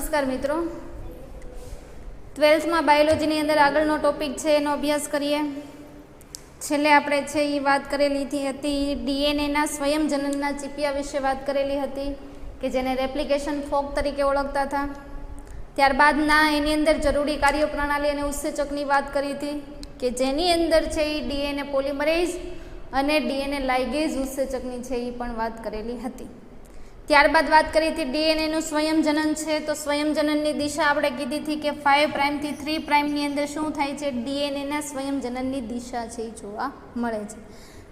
નમસ્કાર મિત્રો, 12th બાયોલોજીની અંદર આગળનો ટોપિક છે એનો અભ્યાસ કરીએ. છેલ્લે આપણે છે એ વાત કરેલી હતી ડીએનએના સ્વયંજનનના ચીપિયા વિશે વાત કરેલી હતી કે જેને રેપ્લિકેશન ફોક તરીકે ઓળખતા હતા. ત્યારબાદના એની અંદર જરૂરી કાર્યપ્રણાલી અને ઉત્સેચકની વાત કરી હતી કે જેની અંદર છે એ ડીએનએ પોલિમરેઝ અને ડીએનએ લાઇગેઝ ઉત્સેચકની છે એ પણ વાત કરેલી હતી. ત્યારબાદ વાત કરી હતી ડીએનએનું સ્વયંજનન છે, તો સ્વયંજનનની દિશા આપણે કીધી હતી કે 5 પ્રાઇમથી 3 પ્રાઇમની અંદર શું થાય છે, ડીએનએના સ્વયંજનનની દિશા છે એ જોવા મળે છે.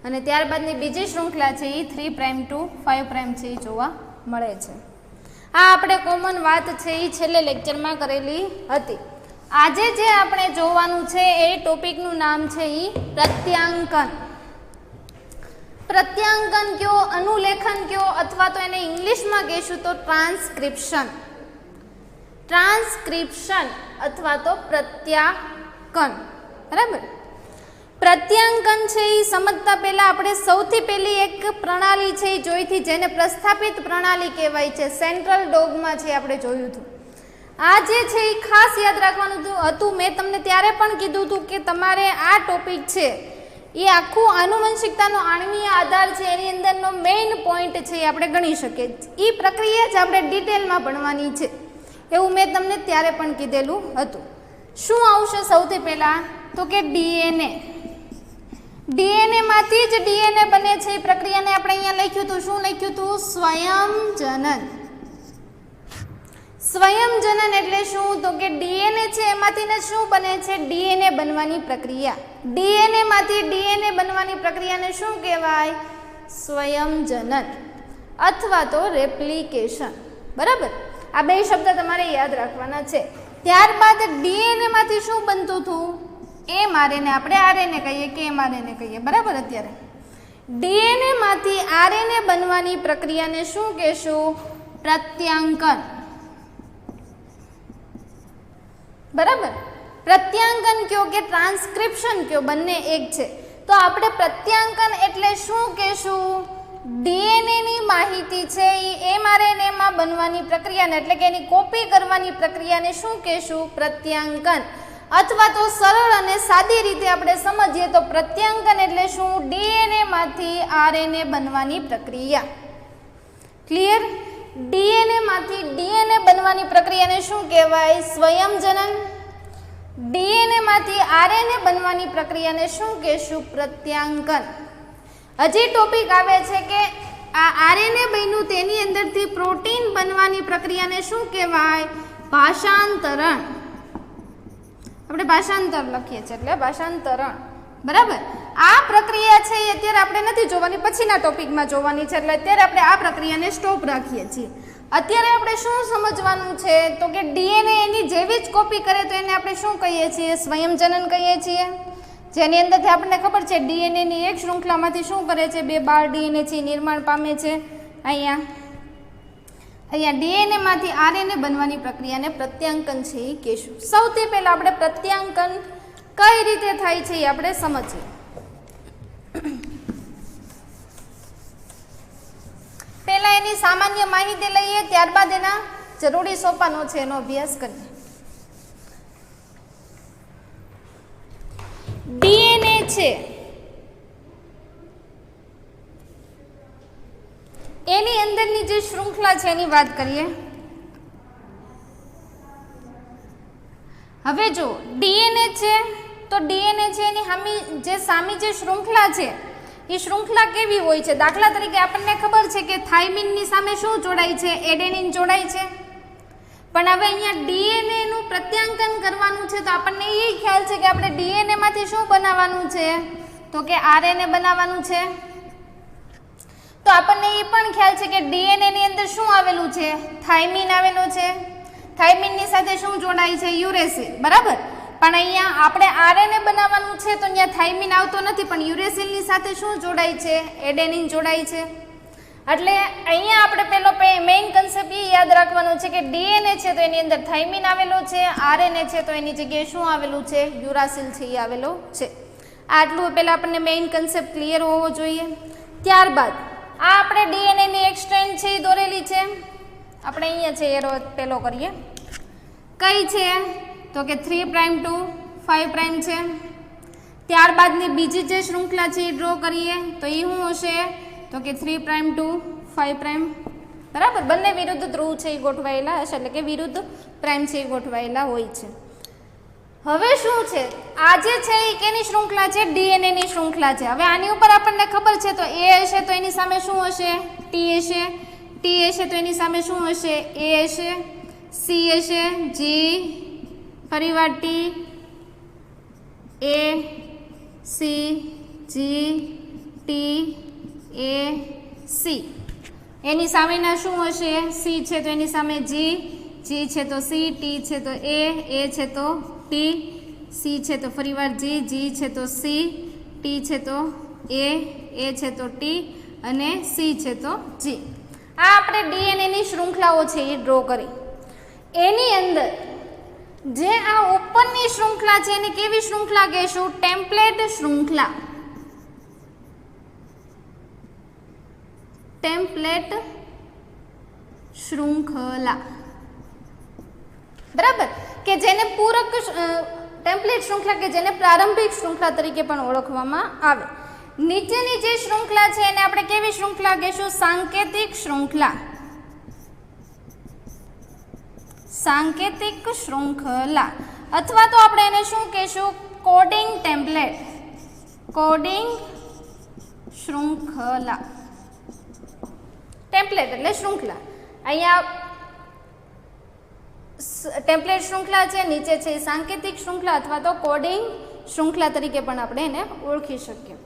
અને ત્યારબાદની બીજી શૃંખલા છે એ 3 પ્રાઇમ ટુ 5 પ્રાઇમ છે એ જોવા મળે છે. આ આપણે કોમન વાત છે એ છેલ્લે લેક્ચરમાં કરેલી હતી. આજે જે આપણે જોવાનું છે એ ટોપિકનું નામ છે એ પ્રત્યાંકન. પ્રત્યાંકન કયો, અનુલેખન કયો, અથવા તો એને ઇંગ્લિશમાં કહીશું તો ટ્રાન્સક્રિપ્શન. ટ્રાન્સક્રિપ્શન અથવા તો પ્રત્યાંકન. બરાબર. પ્રત્યાંકન છે એ સમજતા પહેલા આપણે સૌથી પહેલી એક પ્રણાલી છે એ જોઈ હતી જેને પ્રસ્થાપિત પ્રણાલી કહેવાય છે. સેન્ટ્રલ ડોગમાં છે આપણે જોયું હતું. આ જે છે એ ખાસ યાદ રાખવાનું હતું. મેં તમને ત્યારે પણ કીધું હતું કે તમારે આ ટોપિક છે એ આખું આનુવંશિકતાનો આણ્વીય આધાર છે એની અંદરનો મેઇન પોઈન્ટ છે એ આપણે ગણી શકીએ. એ પ્રક્રિયા જ આપણે ડિટેલમાં ભણવાની છે એવું મેં તમને ત્યારે પણ કીધેલું હતું. શું આવશે સૌથી પહેલાં તો કે ડીએનએ. ડીએનએમાંથી જ ડીએનએ બને છે એ પ્રક્રિયાને આપણે અહીંયા લખ્યું હતું. શું લખ્યું હતું? સ્વયંજનન. સ્વયંજનન એટલે શું? તો કે ડીએનએ છે એમાંથી ને શું બને છે? ડીએનએ બનવાની પ્રક્રિયા. ડીએનએ માંથી ડીએનએ બનવાની પ્રક્રિયાને શું કહેવાય? સ્વયંજનન અથવા તો રેપ્લિકેશન. બરાબર. આ બે શબ્દ તમારે યાદ રાખવાના છે. ત્યારબાદ ડીએનએ માંથી શું બનતું હતું? એમઆરએનએ. આપણે આરએનએ કહીએ કે એમઆરએનએ કહીએ. બરાબર. અત્યારે ડીએનએ માંથી આરએનએ બનવાની પ્રક્રિયાને શું કહેશું? પ્રત્યાંકન. બરાબર. પ્રત્યાંકન કયો કે ટ્રાન્સક્રિપ્શન કયો, બંને એક છે. તો આપણે પ્રત્યાંકન એટલે શું કહેશું? ડીએનએની માહિતી છે એ એમઆરએનએમાં બનવાની પ્રક્રિયાને એટલે કે એની કોપી કરવાની પ્રક્રિયાને શું કહેશું? પ્રત્યાંકન. અથવા તો સરળ અને સાદી રીતે આપણે સમજીએ તો પ્રત્યાંકન એટલે શું? ડીએનએમાંથી આરએનએ બનવાની પ્રક્રિયા. ક્લિયર? ડીએનએ માંથી ડીએનએ બનવાની પ્રક્રિયાને શું કહેવાય? સ્વયંજનન. ડીએનએ માંથી આરએનએ બનવાની પ્રક્રિયાને શું કહેશું? પ્રત્યાંકન. હજી ટોપિક આવે છે કે આ આરએનએ બન્યું તેની અંદરથી પ્રોટીન બનવાની પ્રક્રિયાને શું કહેવાય? ભાષાંતરણ. આપણે ભાષાંતર લખીએ છીએ એટલે ભાષાંતરણ. બરાબર. આ પ્રક્રિયા છે એ અત્યારે આપણે નથી જોવાની, પછીના ટોપિકમાં જોવાની છે એટલે અત્યારે આપણે આ પ્રક્રિયાને સ્ટોપ રાખીએ છીએ. અત્યારે આપણે શું સમજવાનું છે તો કે ડીએનએ એની જેવી જ કોપી કરે તો એને આપણે શું કહીએ છીએ? સ્વયંજનન કહીએ છીએ. જેની અંદરથી આપણને ખબર છે ડીએનએની એક શૃંખલામાંથી શું કરે છે? 2 બાર ડીએનએ છે નિર્માણ પામે છે. અહીંયા ડીએનએ માંથી આરએનએ બનવાની પ્રક્રિયાને પ્રત્યાંકન છે એ કહેશું. સૌથી પહેલા આપણે પ્રત્યાંકન કઈ રીતે થાય છે એ આપણે સમજીએ. પહેલા એની સામાન્ય માહિતી લઈએ, ત્યારબાદ એના જરૂરી સોપાનો છે એનો અભ્યાસ કરીએ. ડીએનએ છે એની અંદરની જે શૃંખલા છે એની વાત કરીએ. હવે જો ડીએનએ છે તો ડીએનએ છે એની સામી જે શૃંખલા છે એ શૃંખલા કેવી હોય છે? દાખલા તરીકે આપણને ખબર છે કે થાઇમિનની સામે શું જોડાય છે? એડેનિન જોડાય છે. પણ હવે અહીંયા ડીએનએ નું પ્રત્યાંકન કરવાનું છે તો આપણને એ ખ્યાલ છે કે આપણે ડીએનએ માંથી શું બનાવવાનું છે? તો કે આરએનએ બનાવવાનું છે. તો આપણને એ પણ ખ્યાલ છે કે ડીએનએ ની અંદર શું આવેલું છે? થાઇમિન આવેલું છે. થાઇમિનની સાથે શું જોડાય છે? યુરેસિલ. બરાબર. પણ અહીંયા આપણે આરએનએ બનાવવાનું છે તો અહીંયા થાઇમિન આવતો નથી, પણ યુરેસિલની સાથે શું જોડાય છે? એડેનિન જોડાય છે. એટલે અહીંયા આપણે પેલો મેઇન કન્સેપ્ટ એ યાદ રાખવાનો છે કે ડીએનએ છે તો એની અંદર થાઇમિન આવેલો છે, આરએનએ છે તો એની જગ્યાએ શું આવેલું છે? યુરાસિલ છે એ આવેલો છે. આટલું પહેલાં આપણને મેઇન કન્સેપ્ટ ક્લિયર હોવો જોઈએ. ત્યારબાદ આ આપણે ડીએનએની એક સ્ટ્રેન્ડ છે એ દોરેલી છે. આપણે અહીંયા છે એરો પેલો કરીએ. कई छे तो के 3' टू 5' छे। त्यारबादनी बीजी जे श्रृंखला छे ड्रॉ करीए तो ई शुं हशे तो के 3' टू 5', बराबर। बंने विरुद्ध ध्रुव छे ई गोठवायेला हशे એટલે કે વિરુદ્ધ પ્રાઇમ છે એ ગોઠવાયેલા હોય છે। હવે શું છે આ જે છે એ કેની શ્રૃંખલા છે ડીએનએ ની શ્રૃંખલા છે। હવે આની ઉપર આપણને ખબર છે તો એ હશે તો એની સામે શું હશે ટી હશે, ટી હશે તો એની સામે શું હશે એ હશે, સી હશે, જી, ફરીવાર ટી, એ, સી, જી, ટી, એ, સી। એની સામેના શું હશે સી છે તો એની સામે જી, જી છે તો સી, ટી છે તો એ છે તો ટી, સી છે તો ફરીવાર જી, જી છે તો સી, ટી છે તો એ છે તો ટી અને સી છે તો જી। આ આપણે ડીએનએ ની શ્રૃંખલાઓ છે એ ડ્રો કરી। એની અંદર જે આ ઉપરની શ્રૃંખલા છે એને કેવી શ્રૃંખલા કહેશું ટેમ્પલેટ શ્રૃંખલા, ટેમ્પલેટ શ્રૃંખલા, બરાબર। કે જેને પૂરક ટેમ્પલેટ શ્રૃંખલા કે જેને પ્રારંભિક શ્રૃંખલા તરીકે પણ ઓળખવામાં આવે। નીચેની જે શ્રૃંખલા છે એને આપણે કેવી શ્રૃંખલા કહેશું સાંકેતિક શ્રૃંખલા, સાંકેતિક શ્રૃંખલા અથવા તો આપણે એને શું કહેશું કોડિંગ ટેમ્પલેટ, કોડિંગ શ્રૃંખલા। ટેમ્પલેટ એટલે શ્રૃંખલા, અહીંયા ટેમ્પલેટ શ્રૃંખલા છે, નીચે છે સાંકેતિક શ્રૃંખલા અથવા તો કોડિંગ શ્રૃંખલા તરીકે પણ આપણે એને ઓળખી શકીએ।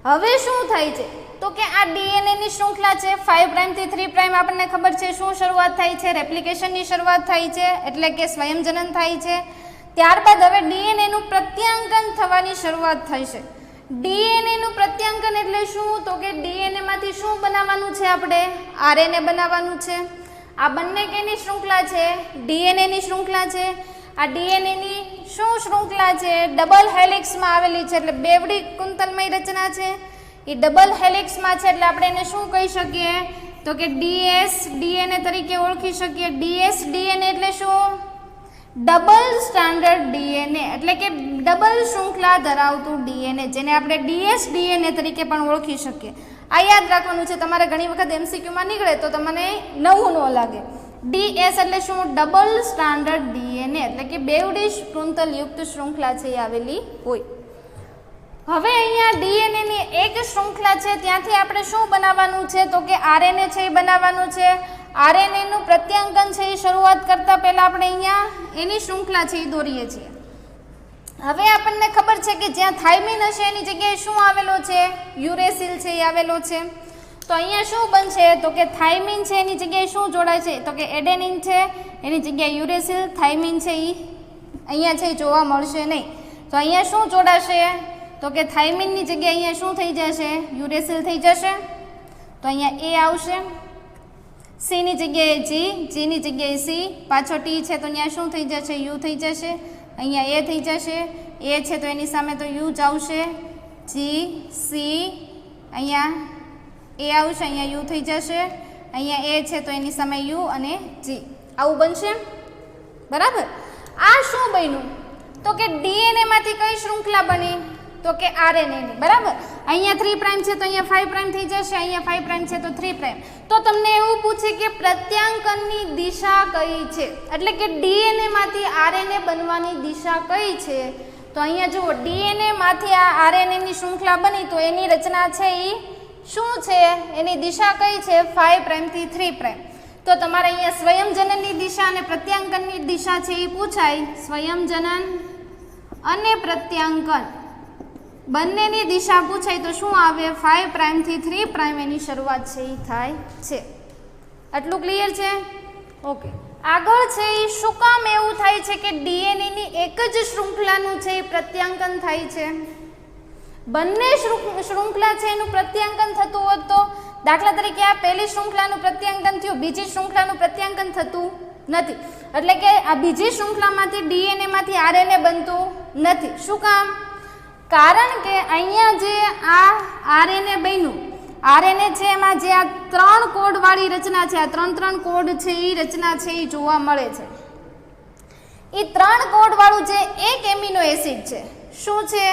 હવે શું થાય છે તો કે આ ડીએનએ ની શ્રૃંખલા છે 5' થી 3' આપણને ખબર છે શું શરૂઆત થાય છે રેપ્લિકેશનની શરૂઆત થાય છે એટલે કે સ્વયંજનન થાય છે। ત્યારબાદ હવે ડીએનએ નું પ્રત્યાંકન થવાની શરૂઆત થશે। ડીએનએ નું પ્રત્યાંકન એટલે શું તો કે ડીએનએ માંથી શું બનાવવાનું છે આપણે આરએનએ બનાવવાનું છે। આ બંને કેની શ્રૃંખલા છે ડીએનએ ની શ્રૃંખલા છે। આ ડીએનએ ની શું શ્રૃંખલા છે ડબલ હેલિક્સમાં આવેલી છે એટલે બેવડી કુંતલમય રચના છે એ ડબલ હેલિક્સમાં છે એટલે આપણે એને શું કહી શકીએ તો કે ડીએસ ડીએનએ તરીકે ઓળખી શકીએ। ડીએસ ડીએનએ એટલે શું ડબલ સ્ટાન્ડર્ડ ડીએનએ એટલે કે ડબલ શ્રૃંખલા ધરાવતું ડીએનએ જેને આપણે ડીએસ ડીએનએ તરીકે પણ ઓળખી શકીએ। આ યાદ રાખવાનું છે તમારે ઘણી વખત એમસીક્યુમાં નીકળે તો તમને નવું ન લાગે। ડીએસ એટલે શું ડબલ સ્ટાન્ડર્ડ ડીએનએ એટલે કે બેવડી કૃંતલયુક્ત શ્રૃંખલા છે એ આવેલી હોય। હવે અહીંયા ડીએનએ ની એક શ્રૃંખલા છે ત્યાંથી આપણે શું બનાવવાનું છે તો કે આરએનએ છે એ બનાવવાનું છે। આરએનએ નું પ્રત્યાંકન છે એ શરૂઆત કરતા પહેલા આપણે અહીંયા એની શ્રૃંખલા છે એ દોરીએ છીએ। હવે આપણને ખબર છે કે જ્યાં થાઇમિન હશે એની જગ્યાએ શું આવેલો છે યુરેસિલ છે એ આવેલો છે। તો અહીંયા શું બનશે તો કે થાઇમિન છે એની જગ્યાએ શું જોડાય છે તો કે એડેનિન છે એની જગ્યાએ યુરેસિલ, થાઇમિન છે એ અહીંયા છે જોવા મળશે નહીં। તો અહીંયા શું જોડાશે તો કે થાઇમિનની જગ્યાએ અહીંયા શું થઈ જશે યુરેસિલ થઈ જશે તો અહીંયા એ આવશે, સીની જગ્યાએ જી, જીની જગ્યાએ સી, પાછો ટી છે તો અહીંયા શું થઈ જશે યુ થઈ જશે, અહીંયા એ થઈ જશે, એ છે તો એની સામે તો યુ જ આવશે, જી, સી, અહીંયા એ આવશે, અહીંયા યુ થઈ જશે, અહીંયા એ છે તો એની સામે યુ અને જી આવું બનશે બરાબર। આ શું બન્યું તો કે ડીએનએ માંથી કઈ શ્રૃંખલા બની તો કે આરએનએ ની બરાબર। અહીંયા 3' છે તો અહીંયા 5' થઈ જશે, અહીંયા 5' છે તો 3'। તો તમને એવું પૂછે કે પ્રત્યાંકનની દિશા કઈ છે એટલે કે ડીએનએ માંથી આરએનએ બનવાની દિશા કઈ છે તો અહીંયા જુઓ ડીએનએ માંથી આ આરએનએ ની શ્રૃંખલા બની તો એની રચના છે એ શું છે એની દિશા કઈ છે 5' થી 3'। તો તમારે અહીંયા સ્વયંજનનની દિશા અને પ્રત્યાંકનની દિશા છે એ પૂછાય। સ્વયંજનન અને પ્રત્યાંકન બંનેની દિશા પૂછાય તો શું આવે 5' થી 3' એની શરૂઆત છે એ થાય છે। આટલું ક્લિયર છે ઓકે। આગળ છે એ શું કામ એવું થાય છે કે ડીએનએ ની એક જ શ્રૃંખલાનું છે એ પ્રત્યાંકન થાય છે, બંને શ્રૃંખલા છે એનું પ્રત્યાંકન થતું હોત તો દાખલા તરીકે આ પહેલી શ્રૃંખલાનું પ્રત્યાંકન થયું બીજી શ્રૃંખલાનું પ્રત્યાંકન થતું નથી એટલે કે આ બીજી શ્રૃંખલામાંથી ડીએનએ માંથી આરએનએ બનતું નથી। શું કામ કારણ કે અહીંયા જે આ આરએનએ બન્યું આરએનએ છે એમાં જે આ 3 કોડ વાળી રચના છે આ 3 કોડ છે એ રચના છે એ જોવા મળે છે। એ 3 કોડ વાળું જે એક એમિનો એસિડ છે, શું છે?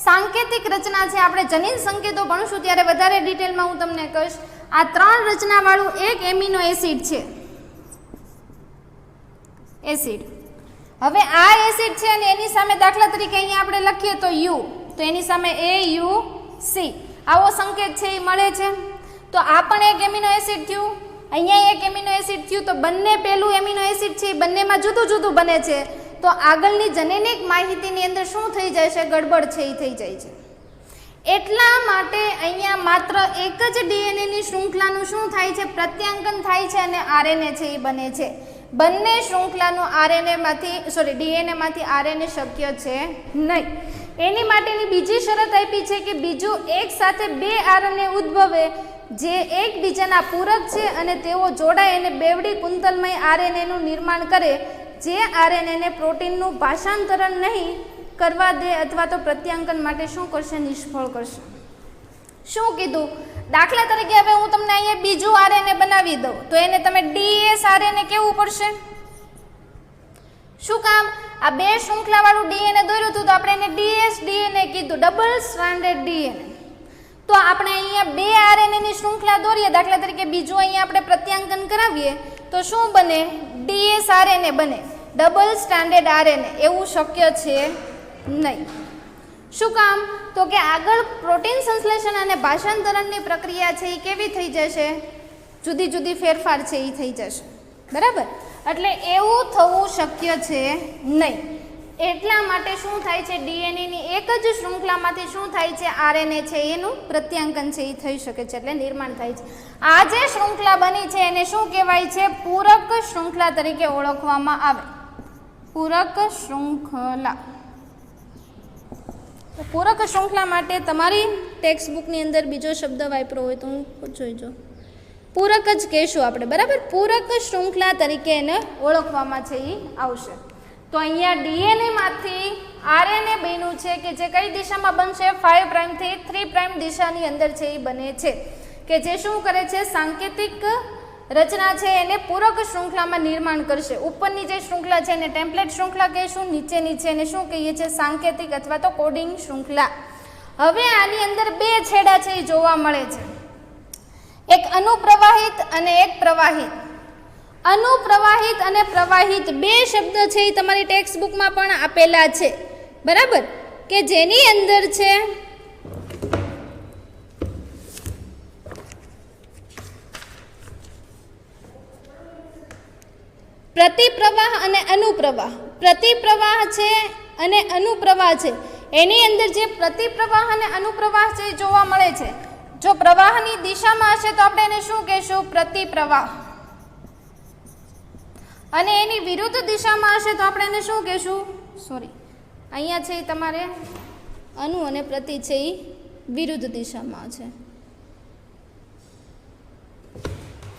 સાંકેતિક રચના છે. આપણે જનીન સંકેતો ભણશું ત્યારે વધારે ડિટેલમાં હું તમને કહીશ. આ 3 રચના વાળું એક એમિનો એસિડ છે. એસિડ. હવે આ એસિડ છે અને એની સામે દાખલા તરીકે અહીંયા આપણે લખીએ તો યુ, તો એની સામે AUC આવો સંકેત છે એ મળે છે. તો આ પણ એક એમિનો એસિડ થયું, અહીંયા એક એમિનો એસિડ થયું. તો બંને પેલું એમિનો એસિડ છે એ બંનેમાં જુદું જુદું બને છે. તો આગળની જનીનિક માહિતીની અંદર શું થઈ જાય છે? ગડબડ છે એ થઈ જાય છે. એટલા માટે અહીંયા માત્ર એક જ ડીએનએની શૃંખલાનું શું થાય છે? પ્રત્યાંકન થાય છે અને આરએનએ છે એ બને છે. બંને શૃંખલાનું ડીએનએમાંથી આરએનએ શક્ય છે નહીં. એની માટેની બીજી શરત આપી છે કે બીજું એક સાથે 2 આરએનએ ઉદ્ભવે જે એકબીજાના પૂરક છે અને તેઓ જોડાય અને બેવડી કુંતલમય આરએનએનું નિર્માણ કરે, જે આરએનએને પ્રોટીનનું ભાષાંતરણ નહીં કરવા દે અથવા તો પ્રત્યાંકન માટે શું કરશે? નિષ્ફળ કરશે. શું કીધું? દાખલા તરીકે હવે હું તમને અહીંયા બીજું આરએનએ બનાવી દઉં તો એને તમે ડીએસ આરએનએ કેવું પડશે? શું કામ? આ 2 શૃંખલા વાળું ડીએનએ દોર્યું હતું તો આપણે એને ડીએસ ડીએનએ કીધું, ડબલ સ્ટ્રાન્ડેડ ડીએનએ. તો આપણે અહીંયા 2 આરએનએની શૃંખલા દોરીએ, દાખલા તરીકે બીજું અહીંયા આપણે પ્રત્યાંકન કરાવીએ તો શું બને? ડીએસ આરએનએ બને, ડબલ સ્ટ્રાન્ડેડ આરએનએ. એવું શક્ય છે નહીં. શું કામ? તો કે આગળ પ્રોટીન સંશ્લેષણ અને ભાષાંતરણની પ્રક્રિયા છે એ કેવી થઈ જશે? જુદી જુદી ફેરફાર છે એ થઈ જશે. બરાબર? એટલે એવું થવું શક્ય છે નહીં. એટલા માટે શું થાય છે? ડીએનએની એક જ શૃંખલામાંથી શું થાય છે? આરએનએ છે એનું પ્રત્યાંકન છે એ થઈ શકે છે, એટલે નિર્માણ થાય છે. આ જે શૃંખલા બની છે એને શું કહેવાય છે? પૂરક શૃંખલા તરીકે ઓળખવામાં આવે. પૂરક શૃંખલા. પૂરક શૃંખલા માટે તમારી ટેક્સ્ટબુકની અંદર બીજો શબ્દ વાપરો હોય તો હું જોઈજો. પૂરક જ કહેશું આપણે. બરાબર? પૂરક શૃંખલા તરીકે એને ઓળખવામાં છે એ આવશે. તો અહીંયા ડીએનએમાંથી આરએનએ બન્યું છે કે જે કઈ દિશામાં બનશે? 5 પ્રાઇમથી 3 પ્રાઇમ દિશાની અંદર છે એ બને છે, કે જે શું કરે છે? સાંકેતિક રચના છે એને પૂરક શૃંખલામાં નિર્માણ કરશે. ઉપરની જે શૃંખલા છે એને ટેમ્પલેટ શૃંખલા કહીશું, નીચેની છે એને શું કહીએ છીએ? સાંકેતિક અથવા તો કોડિંગ શૃંખલા. હવે આની અંદર 2 છેડા છે એ જોવા મળે છે, એક અનુપ્રવાહિત અને એક પ્રવાહિત. અનુપ્રવાહિત અને પ્રવાહિત 2 શબ્દ છે એ તમારી ટેક્સ્ટબુકમાં પણ આપેલા છે. બરાબર? કે જેની અંદર છે પ્રતિપ્રવાહ અને અનુપ્રવાહ. પ્રતિપ્રવાહ છે અને અનુપ્રવાહ છે. એની અંદર જે પ્રતિપ્રવાહ અને અનુપ્રવાહ છે એ જોવા મળે છે. જો પ્રવાહની દિશામાં હશે તો આપણે એને શું કહેશું? પ્રતિપ્રવાહ. અને એની વિરુદ્ધ દિશામાં હશે તો આપણે એને શું કહેશું? અહીંયા છે તમારે અનુ અને પ્રતિ છે એ વિરુદ્ધ દિશામાં છે.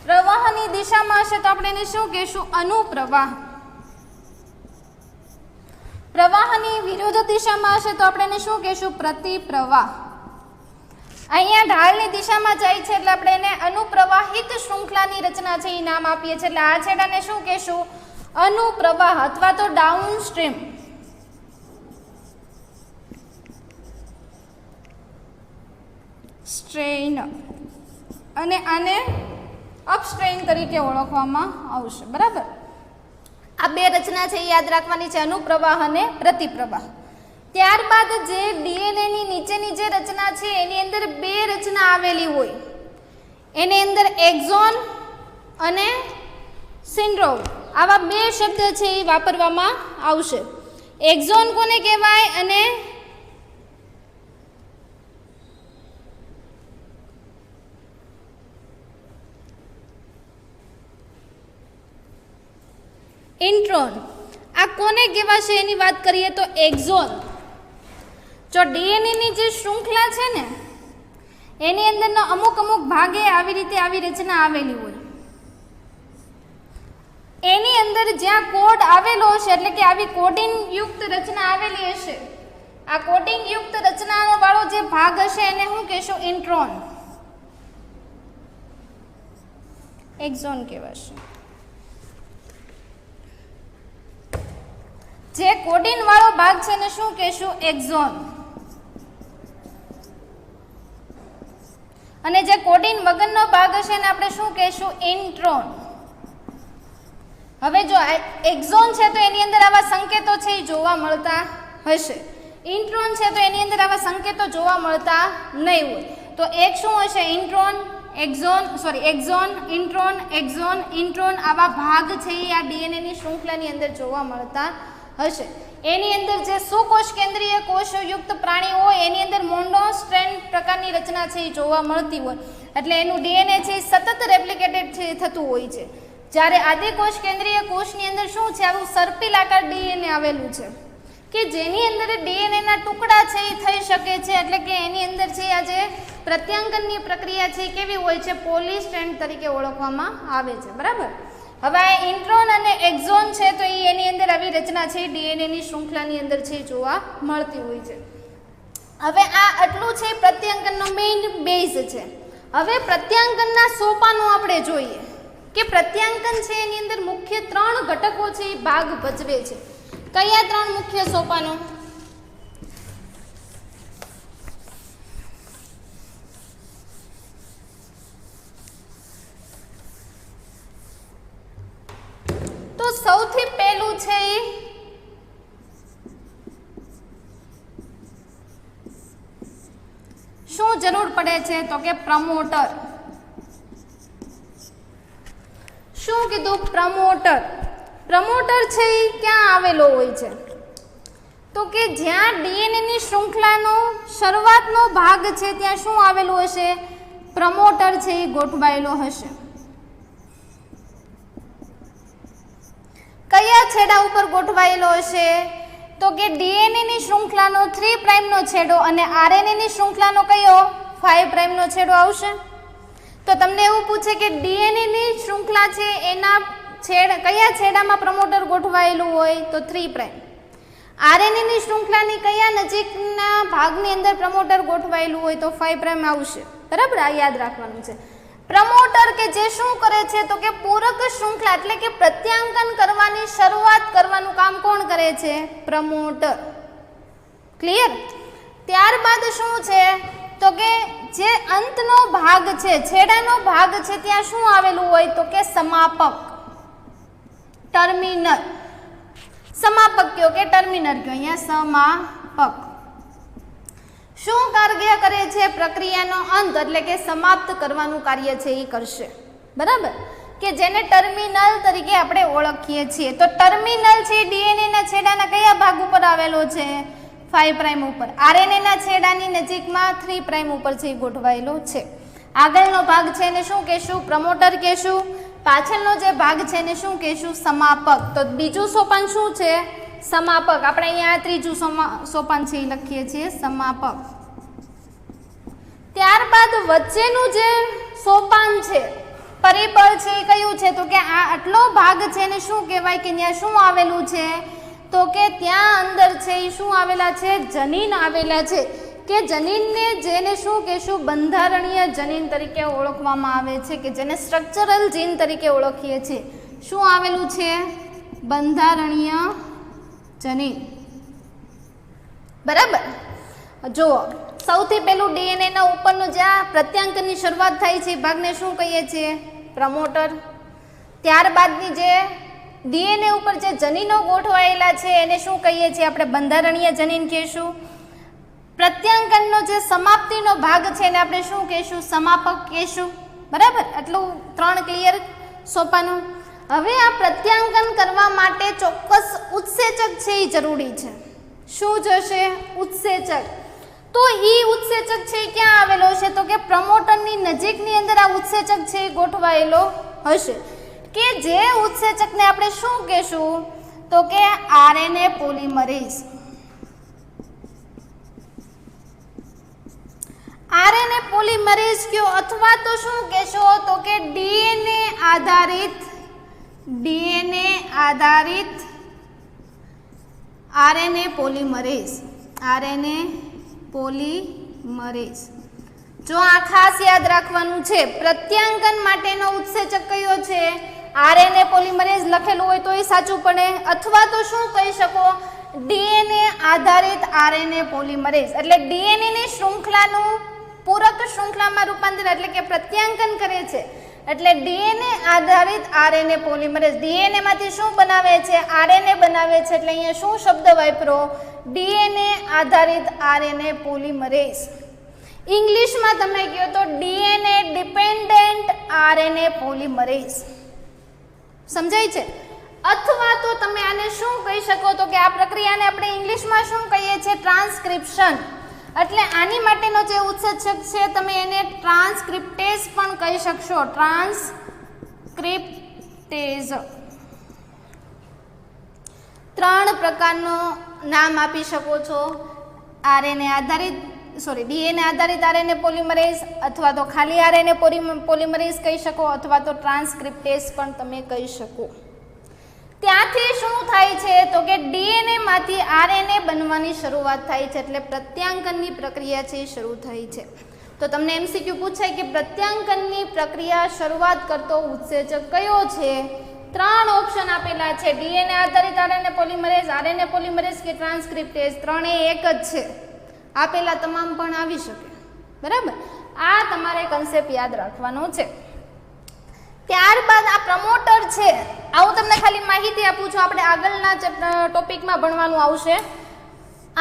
પ્રવાહની દિશામાં હશે તો આપણે એને શું કહેશું? અનુપ્રવાહ. પ્રવાહની વિરુદ્ધ દિશામાં હશે તો આપણે એને શું કહેશું? પ્રતિપ્રવાહ. અહીંયા ઢાળની દિશામાં જાય છે એટલે આપણે એને અનુપ્રવાહિત શૃંખલાની રચના છે એ નામ આપીએ છીએ. એટલે આ છેડાને શું કહેશું? અનુપ્રવાહ અથવા તો ડાઉનસ્ટ્રીમ. સ્ટ્રેઇન. અને આને અપસ્ટ્રેઇન તરીકે ઓળખવામાં આવશે. બરાબર? આ 2 રચના છે એ યાદ રાખવાની છે, અનુપ્રવાહ અને પ્રતિપ્રવાહ. ત્યારબાદ જે ડીએનએની નીચેની જે રચના છે એની અંદર 2 રચના આવેલી હોય, એની અંદર એક્ઝોન અને સિન્ડ્રોમ. આવા 2 શબ્દ છે એ વાપરવામાં આવશે. એક્ઝોન કોને કહેવાય અને ઇન્ટ્રોન. આ કોને કહેવાશે એની વાત કરીએ તો એક્ઝોન. જો ડીએનએની જે શૃંખલા છે ને એની અંદરનો અમુક ભાગે આવી રચના આવેલી હોય, એની અંદર જ્યાં કોડ આવેલો હશે એટલે કે આવી કોડિંગ યુક્ત રચના આવેલી હશે, આ કોડિંગ યુક્ત રચનાનો વાળો જે ભાગ હશે એને શું કહેશું? ઇન્ટ્રોન. એક્ઝોન કહેવાશે. જે કોડિન વાળો ભાગ છે એને શું કહેશું? એક્ઝોન. અને જે કોડિન વગરનો ભાગ હશે એને આપણે શું કહેશું? ઇન્ટ્રોન. હવે જો એક્ઝોન છે તો એની અંદર આવા સંકેતો છે એ જોવા મળતા હશે. ઇન્ટ્રોન છે તો એની અંદર આવા સંકેતો જોવા મળતા નહીં હોય. તો એક શું હશે? Intron, exon, exon, intron, exon, intron આવા ભાગ છે એ આ ડીએનએની શૃંખલાની અંદર જોવા મળતા હશે. એની અંદર જે સુકોષ કેન્દ્રીય કોષયુક્ત પ્રાણી હોય એની અંદર મોનોસ્ટ્રેન્ડ પ્રકારની રચના છે એ જોવા મળતી હોય, એટલે એનું ડીએનએ છે એ સતત રેપ્લિકેટેડ છે થતું હોય છે. જ્યારે આદિકોષ કેન્દ્રીય કોષની અંદર શું છે? આવું સર્પિલાકાર ડીએનએ આવેલું છે કે જેની અંદર ડીએનએના ટુકડા છે એ થઈ શકે છે, એટલે કે એની અંદર છે આ જે પ્રત્યાંગનની પ્રક્રિયા છે એ કેવી હોય છે? પોલીસ્ટ્રેન્ડ તરીકે ઓળખવામાં આવે છે. બરાબર. હવે આ ઇન્ટ્રોન અને એક્ઝોન છે તો એની અંદર આવી રચના છે ડીએનએની શૃંખલાની અંદર છે જોવા મળતી હોય છે. હવે આ આટલું છે પ્રત્યાંગનનો મેઇન બેઝ છે. હવે પ્રત્યાંગનના સોપાનો આપણે જોઈએ કે પ્રત્યાંગન છે એની અંદર મુખ્ય 3 ઘટકો છે એ ભાગ ભજવે છે. કયા 3 મુખ્ય સોપાનો? તો સૌથી પહેલું છે શું જરૂર પડે છે? તો કે પ્રમોટર. શું કીધું? પ્રમોટર. પ્રમોટર છે એ ક્યાં આવેલો હોય છે? તો કે જ્યાં ડીએનએની શૃંખલાનો શરૂઆતનો ભાગ છે ત્યાં શું આવેલું હશે? પ્રમોટર છે એ ગોઠવાયેલો હશે. કયા છેડા ઉપર ગોઠવાયેલો હશે? તો કે ડીએનએની શૃંખલાનો 3 પ્રાઇમનો છેડો અને આરએનએની શૃંખલાનો કયો? 5 પ્રાઇમનો છેડો આવશે. તો તમને એવું પૂછે કે ડીએનએની શૃંખલા છે એના કયા છેડામાં પ્રમોટર ગોઠવાયેલું હોય? તો 3 પ્રાઇમ. આરએનએની શૃંખલાની કયા નજીકના ભાગની અંદર પ્રમોટર ગોઠવાયેલું હોય? તો 5 પ્રાઇમ આવશે. બરાબર. આ યાદ રાખવાનું છે. પ્રમોટર કે જે શું કરે છે? તો કે પૂરક શૃંખલા એટલે કે પ્રત્યાંકન કરવાની શરૂઆત કરવાનું કામ કોણ કરે છે? પ્રમોટર. ક્લિયર? ત્યારબાદ શું છે? તો કે જે અંતનો ભાગ છે, છેડાનો ભાગ છે ત્યાં શું આવેલું હોય? તો કે સમાપક, ટર્મિનલ. સમાપક કયો કે ટર્મિનલ કયો? અહીંયા સમાપક. શું કાર્ય કરે છે? પ્રક્રિયાનો અંત એટલે કે સમાપ્ત કરવાનું કાર્ય છે એ કરશે. બરાબર. કે જેને ટર્મિનલ તરીકે આપણે ઓળખીએ છીએ. તો ટર્મિનલ છે ડીએનએના છેડાના કયા ભાગ ઉપર આવેલો છે? 5 પ્રાઇમ ઉપર. આરએનએના છેડાની નજીકમાં 3 પ્રાઇમ ઉપર છે ગોઠવાયેલો છે. આગળનો ભાગ છે એને શું કહેશું? પ્રમોટર કહેશું. પાછળનો જે ભાગ છે એને શું કહેશું? સમાપક. તો બીજું સોપાન શું છે? સમાપક. આપણે અહીંયા ત્રીજું સોપાન છે એ લખીએ છીએ સમાપક. ત્યારબાદ વચ્ચેનું જે સોપાન છે, પરિબળ છે એ કયું છે? તો કે આ આટલો ભાગ છે એને શું કહેવાય? કે ત્યાં શું આવેલું છે? તો કે ત્યાં અંદર છે એ શું આવેલા છે? જનીન આવેલા છે. કે જનીનને જેને શું કહેશું? બંધારણીય જનીન તરીકે ઓળખવામાં આવે છે, કે જેને સ્ટ્રક્ચરલ જીન તરીકે ઓળખીએ છીએ. શું આવેલું છે? બંધારણીય જનીન. બરાબર. જુઓ, સૌથી પહેલું ડીએનએના ઉપરનું જ્યાં પ્રત્યાંકનની શરૂઆત થાય છે એ ભાગને શું કહીએ છીએ? પ્રમોટર. ત્યારબાદની જે ડીએનએ ઉપર જે જનીનો ગોઠવાયેલા છે એને શું કહીએ છીએ? આપણે બંધારણીય જનીન કહીશું. પ્રત્યાંકનનો જે સમાપ્તિનો ભાગ છે એને આપણે શું કહીશું? સમાપક કહીશું. બરાબર. આટલું 3 ક્લિયર સોપાનું. હવે આ પ્રત્યાંકન કરવા માટે ચોક્કસ ઉત્સેચક છે એ જરૂરી છે. શું જશે? ઉત્સેચક. તો એ ઉત્સેચક છે એ ક્યાં આવેલો હશે? તો કે પ્રમોટરની નજીકની અંદર આ ઉત્સેચક છે એ ગોઠવાયેલો હશે. કે જે ઉત્સેચકને આપણે શું કહેશું? તો કે આરએનએ પોલિમરેઝ. આરએનએ પોલિમરેઝ કયો, અથવા તો શું કહેશો? તો કે ડીએનએ આધારિત આરએનએ પોલિમરેઝ. RNA polymerase. જો આ ખાસ યાદ રાખવાનું છે, પ્રત્યાંકન માટેનો ઉત્સેચક કયો છે? આરએનએ પોલિમરેઝ લખેલું હોય તો એ સાચું પડે, અથવા તો શું કહી શકો, ડીએનએ આધારિત આરએનએ પોલિમરેઝ, એટલે ડીએનએ ની શૃંખલાનું પૂરક શૃંખલામાં રૂપાંતર એટલે કે પ્રત્યાંકન કરે છે, એટલે ડીએનએ આધારિત આરએનએ પોલિમરેઝ. ડીએનએ માંથી શું બનાવે છે, આરએનએ બનાવે છે, એટલે અહીંયા શું શબ્દ વાપરો, ડીએનએ આધારિત આરએનએ પોલિમરેઝ. ઇંગ્લિશમાં તમે કહો તો ડીએનએ ડિપેન્ડન્ટ આરએનએ પોલિમરેઝ. સમજાય છે? અથવા તો તમે આને શું કહી શકો, તો કે આ પ્રક્રિયાને આપણે ઇંગ્લિશમાં શું કહીએ છીએ, ટ્રાન્સક્રિપ્શન. એટલે આની માટેનો જે ઉત્સેચક છે તમે એને ટ્રાન્સક્રિપ્ટેઝ પણ કહી શકશો, ટ્રાન્સક્રિપ્ટેઝ. 3 પ્રકારનો નામ આપી શકો છો, આરએનએ આધારિત ડીએનએ આધારિત આરએનએ પોલિમરેઝ, અથવા તો ખાલી આરએનએ પોલિમરેઝ કહી શકો, અથવા તો ટ્રાન્સક્રિપ્ટેઝ પણ તમે કહી શકો. ત્યાંથી શું થાય છે, તો કે ડીએનએ માંથી આરએનએ બનવાની શરૂઆત થાય છે, એટલે પ્રત્યાંકનની પ્રક્રિયા છે એ શરૂ થાય છે. તો તમને એમસીક્યુ પૂછાય કે પ્રત્યાંકનની પ્રક્રિયા શરૂઆત કરતો ઉત્સેચક કયો છે? 3 ઓપ્શન આપેલા છે, ડીએનએ આધારિત આરએનએ પોલિમરેઝ કે ટ્રાન્સક્રિપ્ટેઝ. 3 એક જ છે, આપેલા તમામ પણ આવી શકે. બરાબર, આ તમારે કન્સેપ્ટ યાદ રાખવાનો છે. ત્યારબાદ આ પ્રમોટર છે, આવું તમને ખાલી માહિતી આપું છું, આપણે આગળના ટોપિકમાં ભણવાનું આવશે.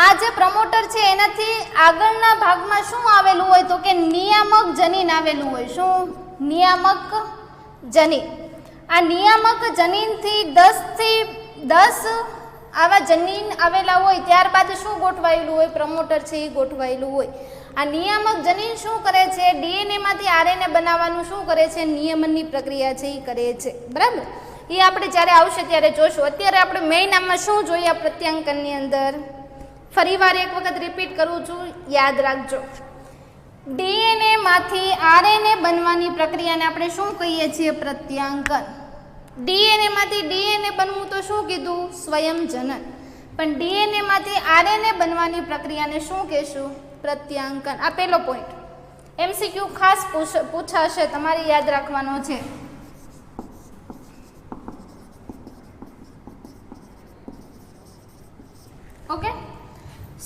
આ જે પ્રમોટર છે એનાથી આગળના ભાગમાં શું આવેલું હોય, તો કે નિયામક જનીન આવેલું હોય. શું? નિયામક જનીન. આ નિયામક જનીનથી 10 આવા જનીન આવેલા હોય, ત્યારબાદ શું ગોઠવાયેલું હોય, પ્રમોટર છે એ ગોઠવાયેલું હોય. આ નિયામક જનીન શું કરે છે, ડીએનએ માંથી આરએનએ બનાવવાનું શું કરે છે, નિયમનની પ્રક્રિયા છે એ કરે છે. બરાબર, એ આપણે જ્યારે આવશે ત્યારે જોશું. અત્યારે આપણે મેઇન આમાં શું જોઈએ પ્રત્યાંકનની અંદર, ફરીવાર એક વખત રિપીટ કરું છું, યાદ રાખજો. ડીએનએ માંથી આરએનએ બનવાની પ્રક્રિયાને આપણે શું કહીએ છીએ, પ્રત્યાંકન. ડીએનએ માંથી ડીએનએ બનવું તો શું કીધું, સ્વયંજનન. પણ ડીએનએ માંથી આરએનએ બનવાની પ્રક્રિયાને શું કહેશું, પ્રત્યાંકન. આ પહેલો પોઈન્ટ એમસીક્યુ ખાસ પૂછાશે, તમારે યાદ રાખવાનો છે. ઓકે,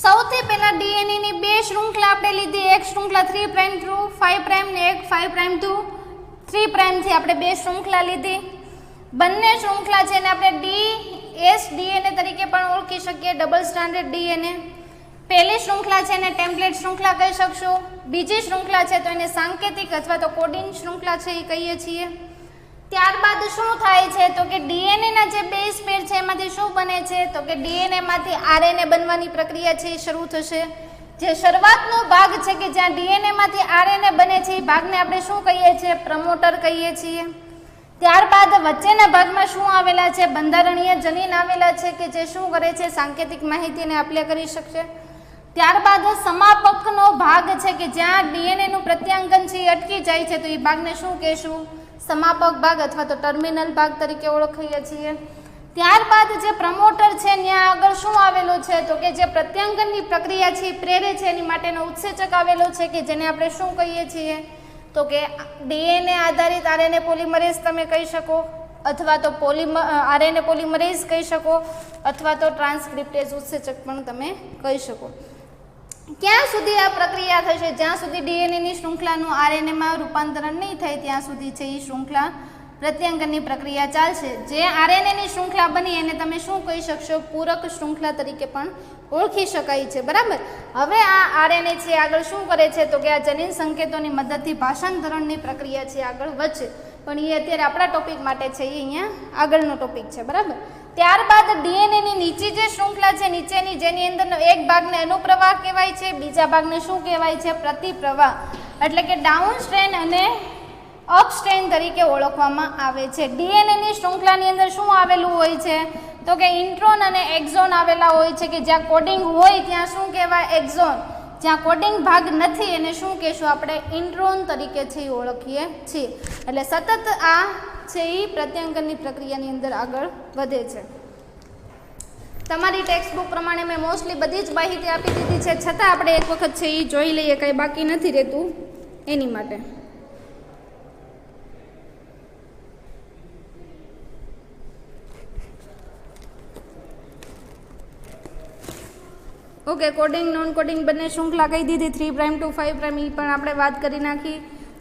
સૌથી પહેલા ડીએનએ ની 2 શૃંખલા આપણે લીધી, એક શૃંખલા 3' થ્રુ 5' ને એક 5' થ્રુ 3' થી આપણે 2 શૃંખલા લીધી. બંને શૃંખલા છે ને આપણે ડીએસડીએનએ તરીકે પણ ઓળખી શકીએ, ડબલ સ્ટ્રાન્ડેડ ડીએનએ. પહેલી શૃંખલા છે એને ટેમ્પલેટ શૃંખલા કહી શકશો, બીજી શૃંખલા છે તો એને સાંકેતિક અથવા તો કોડિંગ શૃંખલા છે એ કહીએ છીએ. ત્યારબાદ શું થાય છે, તો કે ડીએનએ ના જે બેઝ પેર છે એમાંથી શું બને છે, તો કે ડીએનએ માંથી આરએનએ બનવાની પ્રક્રિયા છે એ શરૂ થશે. જે શરૂઆતનો ભાગ છે કે જ્યાં ડીએનએ માંથી આરએનએ બને છે એ ભાગને આપણે શું કહીએ છીએ, પ્રમોટર કહીએ છીએ. ત્યારબાદ વચ્ચેના ભાગમાં શું આવેલા છે, બંધારણીય જનીન આવેલા છે કે જે શું કરે છે, સાંકેતિક માહિતીને એપ્લે કરી શકશે. ત્યારબાદ સમાપકનો ભાગ છે કે જ્યાં ડીએનએ નું પ્રત્યાંકન છે એ અટકી જાય છે, તો એ ભાગને શું કહેશું, સમાપક ભાગ અથવા તો ટર્મિનલ ભાગ તરીકે ઓળખીએ છીએ. ત્યારબાદ જે પ્રમોટર છે ત્યાં આગળ શું આવેલો છે, તો કે જે પ્રત્યાંકનની પ્રક્રિયા છે પ્રેરે છે એની માટેનો ઉત્સેચક આવેલો છે કે જેને આપણે શું કહીએ છીએ, તો કે ડીએનએ આધારિત આરએનએ પોલિમરેઝ તમે કહી શકો, અથવા તો આરએનએ પોલિમરેઝ કહી શકો, અથવા તો ટ્રાન્સક્રિપ્ટેઝ ઉત્સેચક પણ તમે કહી શકો. ક્યાં સુધી આ પ્રક્રિયા થશે, જ્યાં સુધી ડીએનએ ની શૃંખલાનું આરએનએમાં રૂપાંતરણ નહીં થાય ત્યાં સુધી છે એ શૃંખલા પ્રત્યાંકનની પ્રક્રિયા ચાલશે. જે આરએનએ ની શૃંખલા બની એને તમે શું કહી શકશો, પૂરક શૃંખલા તરીકે પણ ઓળખી શકાય છે. બરાબર, હવે આ આરએનએ છે આગળ શું કરે છે, તો કે આ જનીન સંકેતોની મદદથી ભાષાંતરણની પ્રક્રિયા છે આગળ વધશે, પણ એ અત્યારે આપણા ટોપિક માટે છે, એ અહીંયા આગળનો ટોપિક છે. બરાબર, ત્યારબાદ ડીએનએ ની નીચે જે શૃંખલા છે નીચેની, જેની અંદરનો એક ભાગને અનુપ્રવાહ કહેવાય છે, બીજા ભાગને શું કહેવાય છે, પ્રતિપ્રવાહ, એટલે કે ડાઉન સ્ટ્રેન અને અપ સ્ટ્રેન તરીકે ઓળખવામાં આવે છે. ડીએનએ ની શૃંખલાની અંદર શું આવેલું હોય છે, તો કે ઇન્ટ્રોન અને એક્ઝોન આવેલા હોય છે કે જ્યાં કોડિંગ હોય ત્યાં શું કહેવાય, એક્ઝોન. જ્યાં કોડિંગ ભાગ નથી એને શું કહેશું આપણે, ઇન્ટ્રોન તરીકે છે એ ઓળખીએ છીએ. એટલે સતત આ છે એ પ્રત્યાંકનની પ્રક્રિયાની અંદર આગળ વધે છે. તમારી ટેક્સ્ટ બુક પ્રમાણે મેં મોસ્ટલી બધી જ માહિતી આપી દીધી છે, છતાં આપણે એક વખત છે એ જોઈ લઈએ, કંઈ બાકી નથી રહેતું એની માટે. ઓકે, કોડિંગ નોન કોડિંગ બંને શૃંખલા કહી દીધી. 3 પ્રાઇમ ટુ 5 પ્રાઇમ એ પણ આપણે વાત કરી નાખી.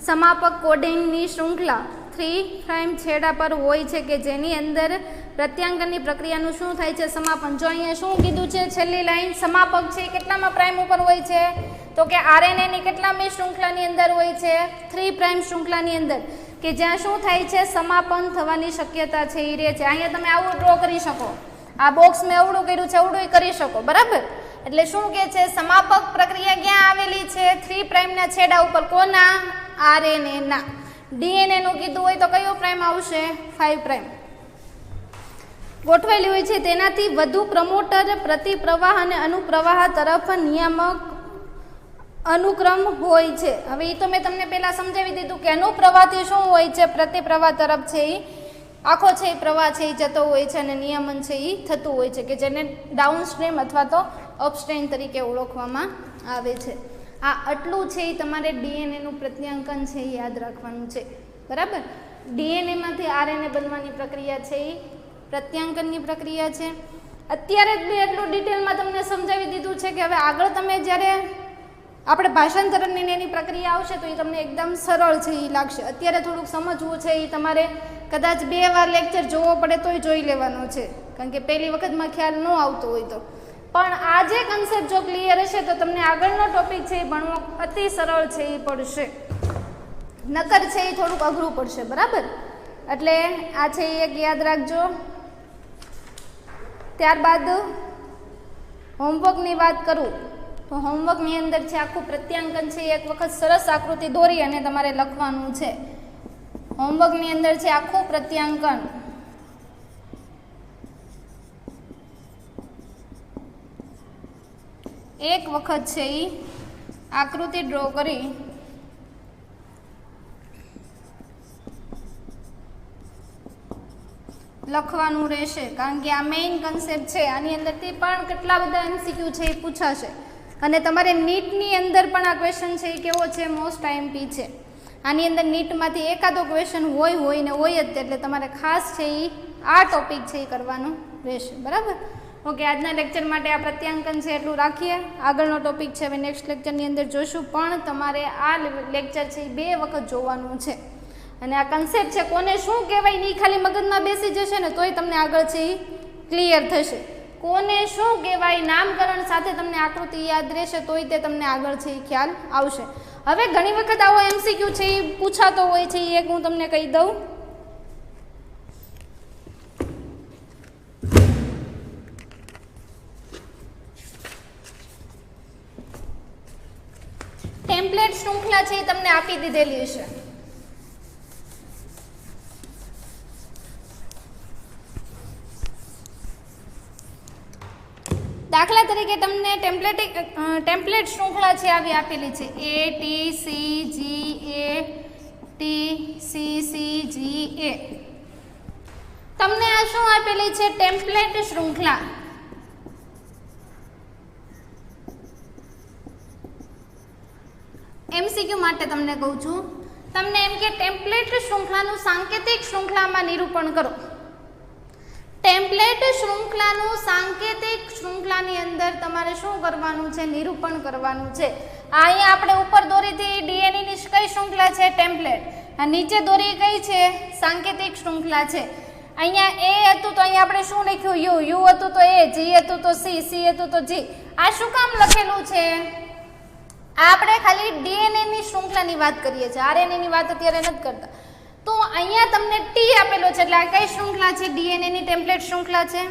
સમાપક કોડિંગની શૃંખલા 3 પ્રાઇમ છેડા પર હોય છે કે જેની અંદર પ્રત્યાંકનની પ્રક્રિયાનું શું થાય છે? સમાપન. જો અહીંયા શું કીધું છે? છેલ્લી લાઈન સમાપક છે કેટલામાં પ્રાઇમ ઉપર હોય છે? તો કે આરએનએની કેટલામી શૃંખલાની અંદર હોય છે? 3 પ્રાઇમ શૃંખલાની અંદર, કે જ્યાં શું થાય છે? સમાપન થવાની શક્યતા છે એ રહે છે. અહીંયા તમે આવું ડ્રો કરી શકો. આ બોક્સ મેં અવળું કર્યું છે, અવળું કરી શકો, બરાબર? એટલે શું કે છે? સમાપક પ્રક્રિયા ક્યાં આવેલી છે? 3 પ્રાઇમના છેડા ઉપર. કોના? આરએનએના. ડીએનએ નું કીધું હોય તો કયો પ્રાઇમ આવશે? 5 પ્રાઇમ ગોઠવેલી હોય છે. તેનાથી વધુ પ્રમોટર પ્રતિપ્રવાહ અને અનુપ્રવાહ તરફ નિયામક અનુક્રમ હોય છે. હવે એ તો મેં તમને પહેલા સમજાવી દીધું કે અનુપ્રવાહથી શું હોય છે? પ્રતિપ્રવાહ તરફ છે એ આખો છે એ પ્રવાહ છે એ જતો હોય છે અને નિયમન છે એ થતું હોય છે, કે જેને ડાઉનસ્ટ્રીમ અથવા તો અપસ્ટ્રીમ તરીકે ઓળખવામાં આવે છે. આ આટલું છે એ તમારે ડીએનએનું પ્રત્યાંકન છે એ યાદ રાખવાનું છે, બરાબર? ડીએનએમાંથી આરએનએ બનવાની પ્રક્રિયા છે એ પ્રત્યાંકનની પ્રક્રિયા છે. અત્યારે જ બી એટલું ડિટેલમાં તમને સમજાવી દીધું છે કે હવે આગળ તમે જ્યારે આપણે ભાષાંતરની એની પ્રક્રિયા આવશે તો એ તમને એકદમ સરળ છે એ લાગશે. અત્યારે થોડુંક સમજવું છે એ તમારે કદાચ 2 વાર લેક્ચર જોવો પડે તોય જોઈ લેવાનો છે, કારણ કે પહેલી વખતમાં ખ્યાલ ન આવતો હોય તો. પણ આ જે કન્સેપ્ટ જો ક્લિયર હશે તો તમને આગળનો ટોપિક છે એ ભણવો અતિ સરળ છે એ પડશે. નકર છે એ થોડુંક અઘરું પડશે, બરાબર? એટલે આ છે એ એક યાદ રાખજો. ત્યારબાદ હોમવર્કની વાત કરું તો હોમવર્કની અંદર છે આખું પ્રત્યાંકન છે એક વખત સરસ આકૃતિ દોરી અને તમારે લખવાનું છે. હોમવર્કની અંદર છે આખું પ્રત્યાંકન. એક વખત છે એ આકૃતિ ડ્રો કરી લખવાનું રહેશે, કારણ કે આ મેઇન કન્સેપ્ટ છે. આની અંદરથી પણ કેટલા બધા MCQ છે એ પૂછાશે અને તમારે નીટની અંદર પણ આ ક્વેશ્ચન છે એ કેવો છે? મોસ્ટ આઈએમપી છે. આની અંદર નીટમાંથી એકાદો ક્વેશ્ચન હોય ને હોય જ, એટલે તમારે ખાસ છે એ આ ટોપિક છે એ કરવાનું રહેશે, બરાબર? ઓકે, આજના લેક્ચર માટે આ પ્રત્યાંકન છે એટલું રાખીએ. આગળનો ટોપિક છે હવે નેક્સ્ટ લેક્ચરની અંદર જોશું, પણ તમારે આ લેક્ચર છે એ 2 વખત જોવાનું છે. અને આ કન્સેપ્ટ છે કોને શું કહેવાય નહીં ખાલી મગજમાં બેસી જશે ને તોય તમને આગળ છે એ ક્લિયર થશે. કોને શું કહેવાય નામકરણ સાથે તમને આકૃતિ યાદ રહેશે તોય તે તમને આગળ છે એ ખ્યાલ આવશે. હવે ઘણી વખત આવો MCQ છે એ પૂછાતો હોય છે, એક હું તમને કહી દઉં. ટેમ્પલેટ શૃંખલા છે એ તમને આપી દીધેલી હશે. દાખલા તરીકે તમને ટેમ્પલેટ શૃંખલા છે આવી આપેલી છે ATCGA. તમને આ શું આપેલી છે? ટેમ્પલેટ શૃંખલા. MCQ માટે તમને કહું છું, તમને એમ કે ટેમ્પલેટ શૃંખલાનું સાંકેતિક શૃંખલામાં નિરૂપણ કરો. ટેમ્પલેટ શૃંખલાનું સાંકેતિક શૃંખલાની અંદર તમારે શું કરવાનું છે? નિરૂપણ કરવાનું છે. અહીંયા આપણે ઉપર દોરીથી ડીએનએની કઈ શૃંખલા છે? ટેમ્પલેટ. આ નીચે દોરી કઈ છે? સાંકેતિક શૃંખલા છે. અહીંયા એ હતું તો અહીંયા આપણે શું લખ્યું? યુ હતું તો એ, જી હતું તો સી હતું તો જી. આ શું કામ લખેલું છે? આપણે ખાલી ડીએનએની શૃંખલાની વાત કરીએ છીએ, આરએનએની વાત અત્યારે નથી કરતા. તો અહીંયા તમને ટી આપેલો છે, એટલે આ કઈ શૃંખલા છે? ડીએનએની ટેમ્પલેટ શૃંખલા છે.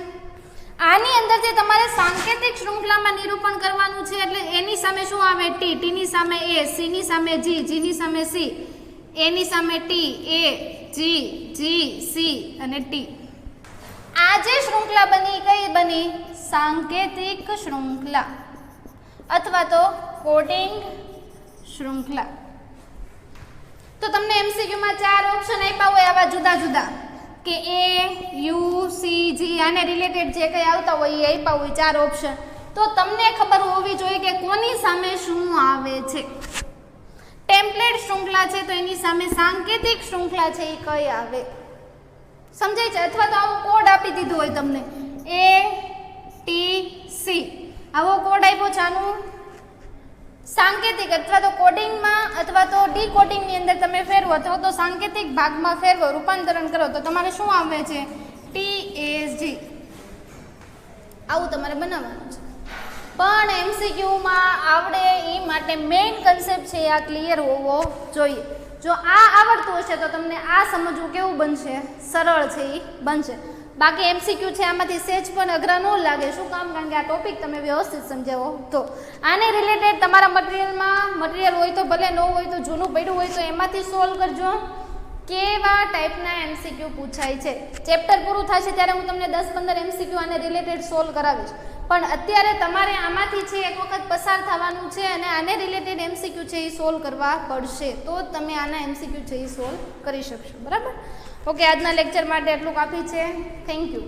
આની અંદરથી તમારે સાંકેતિક શૃંખલામાં નિરૂપણ કરવાનું છે, એટલે એની સામે શું આવે? ટી. ટીની સામે એ, સીની સામે જી, જીની સામે સી, એની સામે ટી, એ, જી, સી અને ટી. આ જે શૃંખલા બની કઈ બની? સાંકેતિક શૃંખલા અથવા તો કોડિંગ શૃંખલા. તો તમને MCQમાં 4 ઓપ્શન આપ્યા હોય આવા જુદા જુદા, કે A, U, C, G આને રિલેટેડ જે કંઈ આવતા હોય એ આપ્યા હોય 4 ઓપ્શન, તો તમને ખબર હોવી જોઈએ કે કોની સામે શું આવે છે. ટેમ્પલેટ શૃંખલા છે તો એની સામે સાંકેતિક શૃંખલા છે એ કઈ આવે? સમજાય છે? અથવા તો આવો કોડ આપી દીધો હોય તમને ATC, આવો કોડ આપ્યો છે આનું સાંકેતિક અથવા તો કોડિંગમાં અથવા તો ડીકોડિંગની અંદર તમે ફેરવો અથવા તો સાંકેતિક ભાગમાં ફેરવો, રૂપાંતરણ કરો તો તમારે શું આવે છે? TSG. આવું તમારે બનાવવાનું છે. પણ એમસીક્યુમાં આવડે એ માટે મેઇન કન્સેપ્ટ છે આ ક્લિયર હોવો જોઈએ. જો આ આવડતું હશે તો તમને આ સમજવું કેવું બનશે? સરળ છે એ બનશે. બાકી એમસીક્યુ છે આમાંથી સેજ પણ અઘરા ન લાગે. શું કામ? કારણ કે આ ટોપિક તમે વ્યવસ્થિત સમજાવો તો. આને રિલેટેડ તમારા મટીરિયલ હોય તો ભલે, ન હોય તો જૂનું પડ્યું હોય તો એમાંથી સોલ્વ કરજો. કેવા ટાઈપના એમસીક્યુ પૂછાય છે ચેપ્ટર પૂરું થશે ત્યારે હું તમને 10-15 એમસીક્યુ આને રિલેટેડ સોલ્વ કરાવીશ. પણ અત્યારે તમારે આમાંથી છે એક વખત પસાર થવાનું છે અને આને રિલેટેડ એમસીક્યુ છે એ સોલ્વ કરવા પડશે. તો જ તમે આના એમસીક્યુ છે એ સોલ્વ કરી શકશો. બરાબર? ઓકે, આજના લેક્ચર માટે એટલું કાફી છે. Thank you.